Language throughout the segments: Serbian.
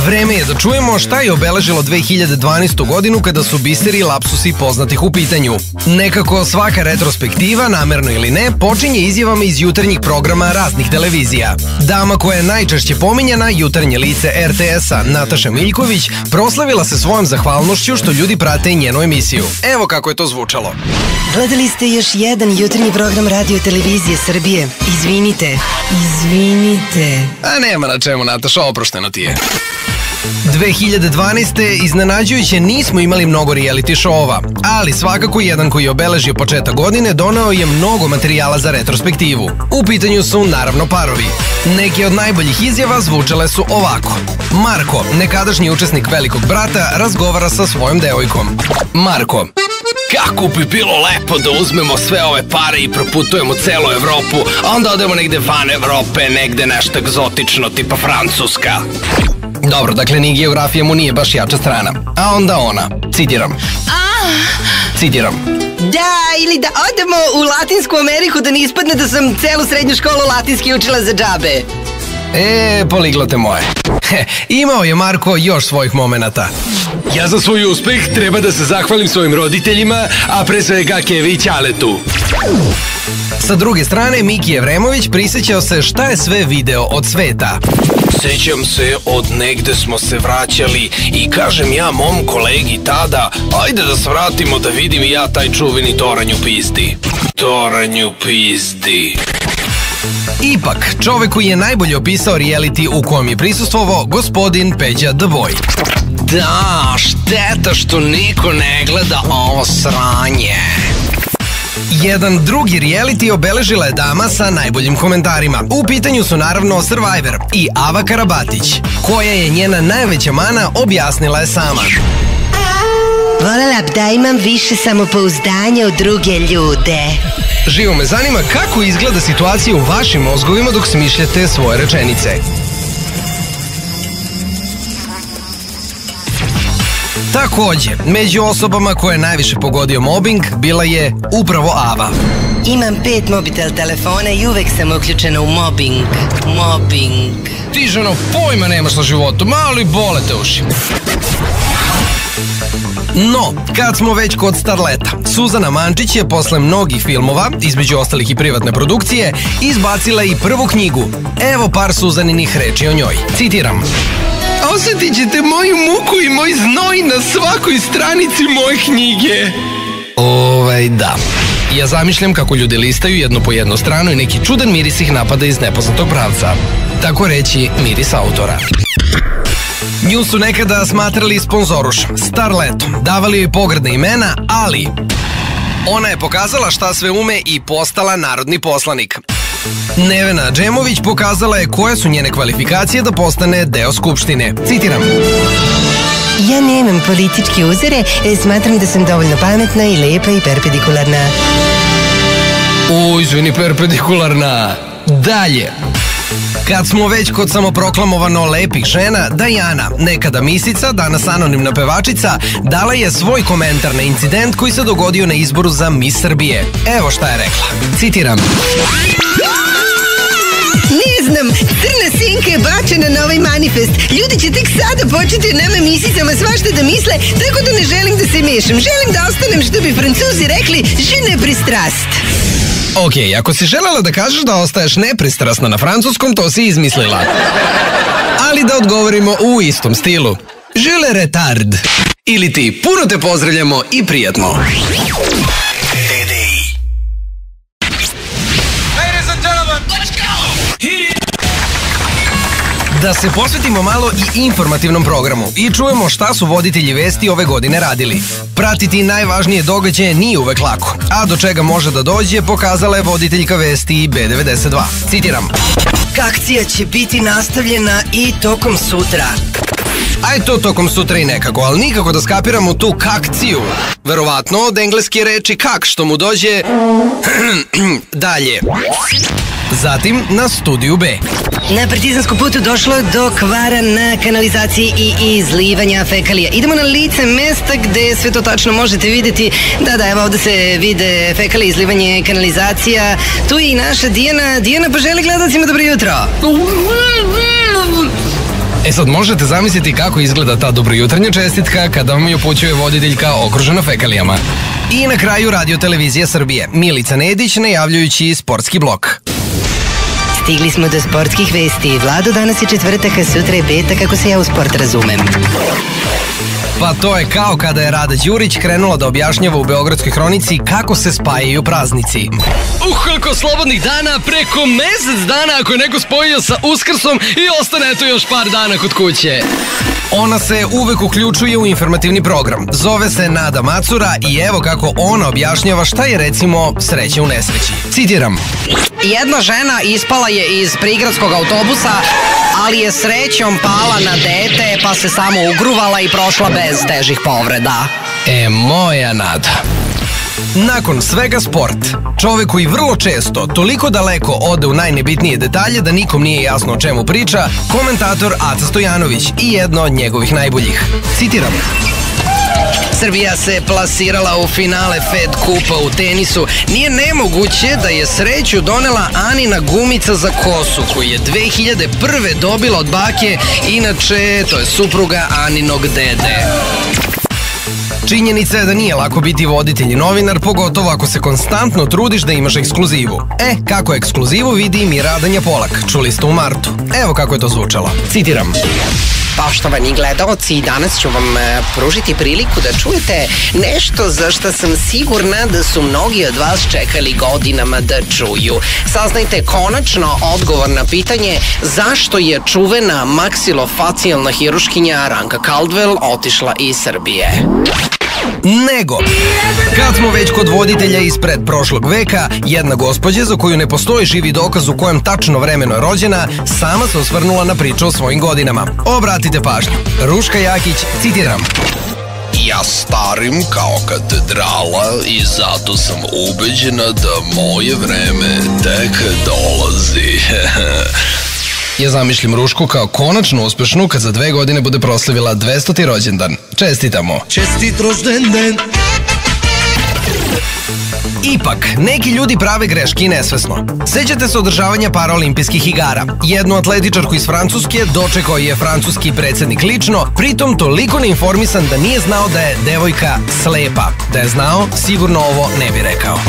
Vreme je da čujemo šta je obeležilo 2012. godinu kada su biseri i lapsusi poznatih u pitanju. Nekako svaka retrospektiva, namerno ili ne, počinje izjavama iz jutarnjih programa raznih televizija. Dama koja je najčešće pominjana, jutarnje lice RTS-a, Nataša Miljković, proslavila se svojom zahvalnošću što ljudi prate njenu emisiju. Evo kako je to zvučalo. Gledali ste još jedan jutarnji program Radio Televizije Srbije. Izvinite. A nema na čemu, Nataša, oprošteno ti je. 2012. iznenađujuće nismo imali mnogo reality show-ova, ali svakako jedan koji je obeležio početak godine doneo je mnogo materijala za retrospektivu. U pitanju su naravno parovi. Neki od najboljih izjava zvučale su ovako. Marko, nekadašnji učesnik Velikog brata, razgovara sa svojom devojkom. Marko: kako bi bilo lepo da uzmemo sve ove pare i proputujemo celu Evropu, a onda odemo negde van Evrope, negde nešto egzotično, tipa Francuska. Dobro, dakle, ni geografija mu nije baš jača strana. A onda ona, citiram. Da, ili da odemo u Latinsku Ameriku da ne ispadne da sam celu srednju školu latinski učila za džabe. Poliglote moje. Imao je Marko još svojih momenata. Ja za svoj uspeh treba da se zahvalim svojim roditeljima, a pre svega Kevi i Ćaletu. Sa druge strane, Miki Evremović prisjećao se šta je sve video od sveta. Sećam se, od negde smo se vraćali i kažem ja mom kolegi tada, ajde da se vratimo da vidim i ja taj čuveni toranj u pizdi. Ipak, čovek koji je najbolje opisao reality u kojem je prisustvovao gospodin Peđa The Boy. Da, šteta što niko ne gleda ovo sranje. Jedan drugi reality obeležila je dama sa najboljim komentarima. U pitanju su naravno Survivor i Ava Karabatić. Koja je njena najveća mana, objasnila je sama. Volela bi da imam više samopouzdanja od druge ljude. Živo me zanima kako izgleda situacija u vašim mozgovima dok smišljate svoje rečenice. Takođe, među osobama koje je najviše pogodio mobbing bila je upravo Ava. Imam 5 mobitel telefona i uvek sam uključena u mobbing. Ti, ženo, pojma nemaš na životu, mali bole te uši. No, kad smo već kod starleta, Suzana Mančić je posle mnogih filmova, između ostalih i privatne produkcije, izbacila i prvu knjigu. Evo par Suzaninih reči o njoj. Citiram. Osjetit ćete moju muku i moj znoj na svakoj stranici moje knjige. Da. Ja zamišljam kako ljudi listaju jednu po jednu stranu i neki čudan miris ih napada iz nepoznatog pravca. Tako reći miris autora. Nju su nekada smatrali sponzorušom, starletom, davali joj pogrdne imena, ali ona je pokazala šta sve ume i postala narodni poslanik. Nevena Džemović pokazala je koje su njene kvalifikacije da postane deo Skupštine. Citiram. Ja nemam političke uzore, smatram da sam dovoljno pametna i lepa i perpendikularna. Izvini, perpendikularna. Dalje. Kad smo već kod samoproklamovano lepih žena, Dajana, nekada misica, danas anonimna pevačica, dala je svoj komentar na incident koji se dogodio na izboru za Miss Srbije. Evo šta je rekla. Citiram. Ne znam, crna senka je bačena na ovaj manifest. Ljudi će tek sada početi o nama misicama svašta da misle, tako da ne želim da se mešam. Želim da ostanem, što bi Francuzi rekli, je nepristrast. Ok, ako si želela da kažeš da ostaješ nepristrasna na francuskom, to si izmislila. Ali da odgovorimo u istom stilu. Je le retard. Ili ti, puno te pozdravljamo i prijatno. Da se posvetimo malo i informativnom programu i čujemo šta su voditelji vesti ove godine radili. Pratiti najvažnije događaje nije uvek lako, a do čega može da dođe pokazala je voditeljka vesti B92. Citiram. Akcija će biti nastavljena i tokom sutra. Aj to tokom sutra i nekako, ali nikako da skapiramo tu kakciju. Verovatno od engleske reči kak, što mu dođe dalje. Zatim na Studiju B. Na Partizanskom putu došlo do kvara na kanalizaciji i izlivanja fekalija. Idemo na lice mesta gde sve to tačno možete vidjeti. Da, evo ovde se vide fekalije, izlivanje, kanalizacija. Tu je i naša Dijana. Dijana, pa želi gledalcima dobro jutro. Sad možete zamisliti kako izgleda ta dobrojutarnja čestitka kada vam je upućuje voditeljka okružena fekalijama. I na kraju Radio Televizija Srbije, Milica Nedić najavljujući sportski blok. Stigli smo do sportskih vesti. Vlado, danas je četvrtak, a sutra je petak, kako se ja u sport razumem. Pa to je kao kada je Rada Đurić krenula da objašnjava u Beogradskoj hronici kako se spajaju praznici. Koliko slobodnih dana, preko mesec dana ako je neko spojio sa Uskrsom i ostane tu još par dana kod kuće. Ona se uvek uključuje u informativni program. Zove se Nada Macura i evo kako ona objašnjava šta je recimo sreća u nesreći. Citiram. Jedna žena ispala je iz prigradskog autobusa, ali je srećom pala na dete pa se samo ugruvala i prošla bez težih povreda. Moja Nada. Nakon svega sport, čovek koji vrlo često toliko daleko ode u najnebitnije detalje da nikom nije jasno o čemu priča, komentator Aca Stojanović i jedno od njegovih najboljih. Citiram. Srbija se plasirala u finale Fed kupa u tenisu. Nije nemoguće da je sreću donela Anina gumica za kosu, koju je 2001. dobila od bake, inače to je supruga Aninog dede. Činjenica je da nije lako biti voditelj i novinar, pogotovo ako se konstantno trudiš da imaš ekskluzivu. Kako ekskluzivu vidi i Miradanja Polak, čuli ste u martu. Evo kako je to zvučalo. Citiram. Poštovani gledaoci, danas ću vam pružiti priliku da čujete nešto za što sam sigurna da su mnogi od vas čekali godinama da čuju. Saznajte konačno odgovor na pitanje zašto je čuvena maksilofacijalna hiruškinja Ranka Caldwell otišla iz Srbije. Nego, kad smo već kod voditelja ispred prošlog veka, jedna gospođa za koju ne postoji živi dokaz u kojem tačno vremeno je rođena, sama se osvrnula na priču o svojim godinama. Obratite pažnju. Ruška Jakić, citiram. Ja starim kao katedrala i zato sam ubeđena da moje vreme tek dolazi. Ja zamišljam Rušku kao konačno uspešnu kad za 2 godine bude proslavila 200. rođendan. Čestitamo! Čestit rođendan! Ipak, neki ljudi prave greške i nesvesno. Sećate se održavanja paraolimpijskih igara. Jednu atletičarku iz Francuske dočekao je francuski predsednik lično, pritom toliko neinformisan da nije znao da je devojka slepa. Da je znao, sigurno ovo ne bi rekao.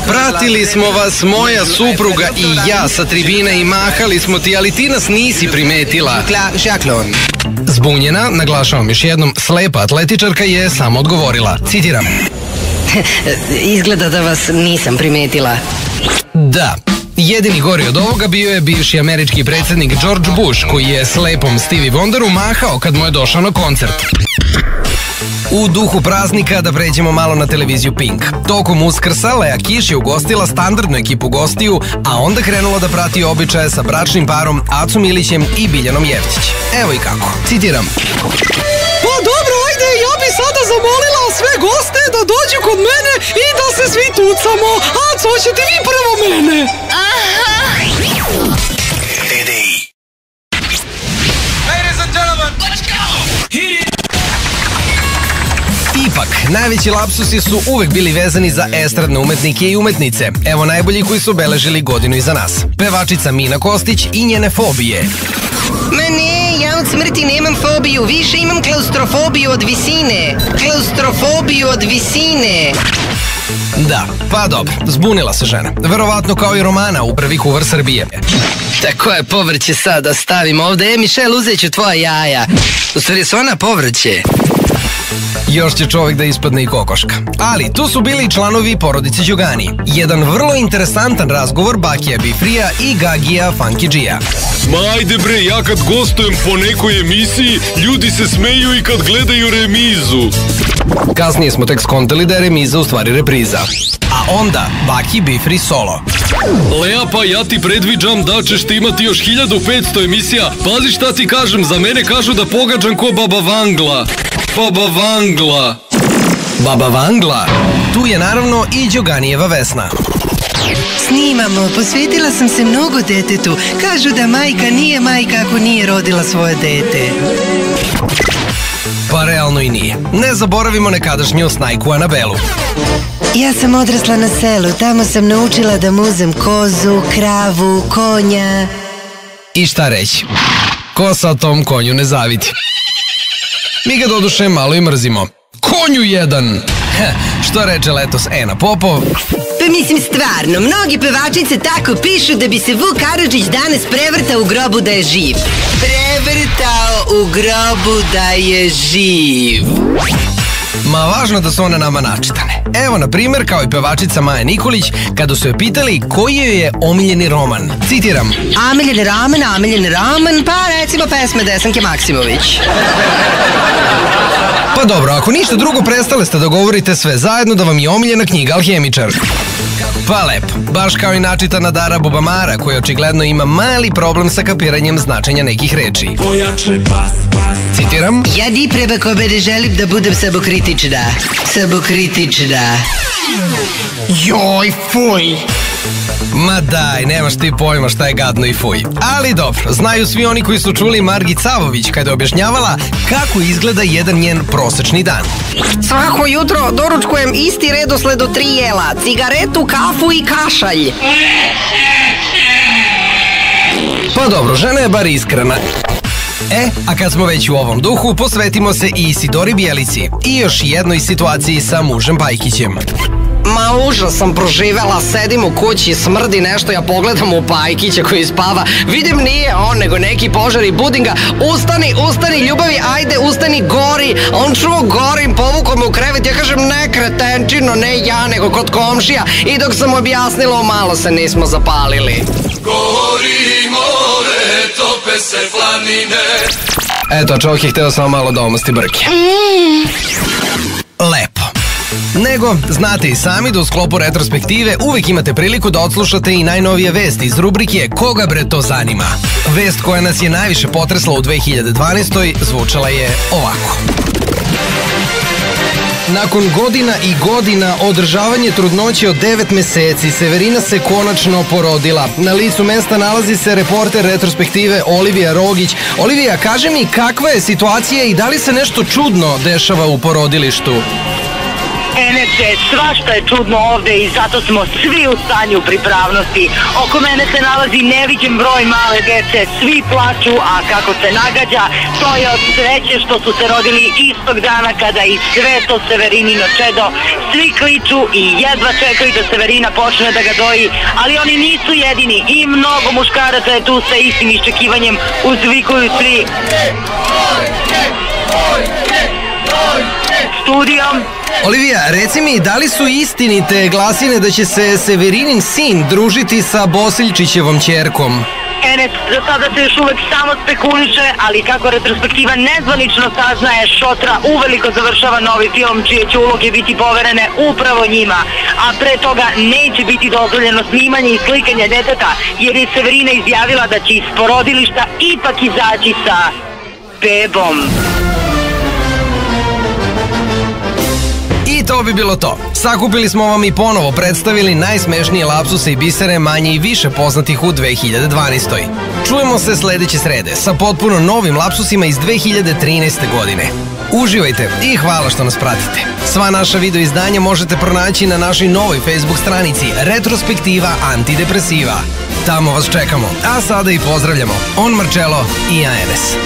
Pratili smo vas, moja supruga i ja sa tribine i mahali smo ti, ali ti nas nisi primetila. Zbunjena, naglašavam još jednom, slepa atletičarka je samo odgovorila. Citiram. Izgleda da vas nisam primetila. Da. Jedini gori od ovoga bio je bivši američki predsednik George Bush, koji je slepom Stevie Wonderu mahao kad mu je došao na koncert. U duhu praznika da pređemo malo na televiziju Pink. Tokom Uskrsa Lea Kiš je ugostila standardnu ekipu gostiju, a onda krenula da prati običaje sa bračnim parom Acom Milićem i Biljanom Jevtić. Evo i kako. Citiram. Pa dobro, ajde, ja bi sada zamolila sve goste da dođu kod mene i da se svi tucamo. Aco, hoćete vi prvo mene? Ladies and gentlemen, let's go! Hit it! Ipak, najveći lapsusi su uvek bili vezani za estradne umetnike i umetnice. Evo najbolji koji su obeležili godinu iza nas. Pevačica Mina Kostić i njene fobije. Ma ne, ja od smrti nemam fobiju, više imam klaustrofobiju od visine. Klaustrofobiju od visine. Da, pa dobro, zbunila se žena. Verovatno kao i Romana u prvi kuvar Srbije. Tako je povrće sada stavim ovde. Mišel, uzet ću tvoja jaja. U stvari su ona povrće. Još će čovjek da ispadne i kokoška. Ali tu su bili i članovi porodice Đugani. Jedan vrlo interesantan razgovor Bakija Bifrija i Gagija Funkidžija. Ma ajde bre, ja kad gostujem po nekoj emisiji, ljudi se smeju i kad gledaju remizu. Kasnije smo tek skontali da je remiza u stvari repriza. A onda Baki Bifri solo. Lea, pa ja ti predviđam da ćeš ti imati još 1500 emisija. Pazi šta ti kažem, za mene kažu da pogađam ko Baba Vangla. Baba Vangla. Baba Vangla. Tu je naravno i Đoganijeva Vesna. Snimamo, posvetila sam se mnogo detetu. Kažu da majka nije majka ako nije rodila svoje dete. Pa realno i nije. Ne zaboravimo nekadašnju snajku Anabelu. Ja sam odrasla na selu, tamo sam naučila da muzem kozu, kravu, konja. I šta reći? Ko sad tom konju ne zavidi? Mi ga doduše malo i mrzimo. Konju jedan! Što reče letos Ena Popov? Pa mislim stvarno, mnogi pevačice tako pišu da bi se Vuk Karadžić danas prevrtao u grobu da je živ. Prevrtao u grobu da je živ. Ma važno da su one nama načitane. Evo, na primjer, kao i pevačica Maja Nikolić, kada su je pitali koji joj je omiljeni roman. Citiram. Omiljeni roman, pa recimo pesme Desanke Maksimović. Pa dobro, ako ništa drugo, prestale ste da govorite sve zajedno da vam je omiljena knjiga Alhemičar. Pa lepo, baš kao i načitana Dara Bubamara, koja očigledno ima mali problem sa kapiranjem značenja nekih reči. Citiram. Ja di prema kome ne želim da budem samokritična. Joj, fuj! Ma daj, nemaš ti pojma šta je gadno i fuj. Ali dobro, znaju svi oni koji su čuli Margit Savović kada je objašnjavala kako izgleda jedan njen prosečni dan. Svako jutro doručkujem isti redosled od 3 jela, cigaretu, kafu i kašalj. Pa dobro, žena je bar iskrena. A kad smo već u ovom duhu, posvetimo se i Isidori Bjelici i još jednoj situaciji sa mužem Pajkićem. Ma užas sam proživela, sedim u kući, smrdi nešto, ja pogledam u Pajkića koji spava, vidim nije on nego neki požar i budim ga, ustani ljubavi, ajde ustani, gori, on čuo gorim, povukao me u krevet, ja kažem ne kretenčino, ne ja nego kod komšija i dok sam objasnila malo se nismo zapalili. Gori more, tope se planine. Eto, čovjek je hteo samo malo da omosti brke. Lepo. Nego, znate i sami da u sklopu retrospektive uvek imate priliku da odslušate i najnovije vesti iz rubrike Koga bre to zanima. Vest koja nas je najviše potresla u 2012. zvučala je ovako. Nakon godina i godina održavanje trudnoće od 9 meseci, Severina se konačno porodila. Na licu mesta nalazi se reporter retrospektive Olivija Rogić. Olivija, kaži mi kakva je situacija i da li se nešto čudno dešava u porodilištu? Enece, svašta je čudno ovde i zato smo svi u stanju pripravnosti. Oko mene se nalazi neviđen broj male dece, svi plaču, a kako se nagađa, to je od sreće što su se rodili istog dana kada i sve to Severinino čedo. Svi kliču i jedva čekaju da Severina počne da ga doji, ali oni nisu jedini i mnogo muškaraca je tu sa istim iščekivanjem, uzvikuju svi. Studijom. Olivija, reci mi, da li su istinite glasine da će se Severinin sin družiti sa Bosiljčićevom ćerkom? Enes, za sada se još uvek samo spekuliše, ali kako retrospektiva nezvanično saznaje, Šotra uveliko završava novi film čije će uloge biti poverene upravo njima, a pre toga neće biti dozvoljeno snimanje i slikanje deteta, jer je Severina izjavila da će iz porodilišta ipak izaći sa bebom. I to bi bilo to. Sakupili smo vam i ponovo predstavili najsmešnije lapsuse i bisere manje i više poznatih u 2012. Čujemo se sledeće srede sa potpuno novim lapsusima iz 2013. godine. Uživajte i hvala što nas pratite. Sva naša video izdanja možete pronaći na našoj novoj Facebook stranici Retrospektiva Antidepresiva. Tamo vas čekamo, a sada i pozdravljamo On Marcello i ja Enes.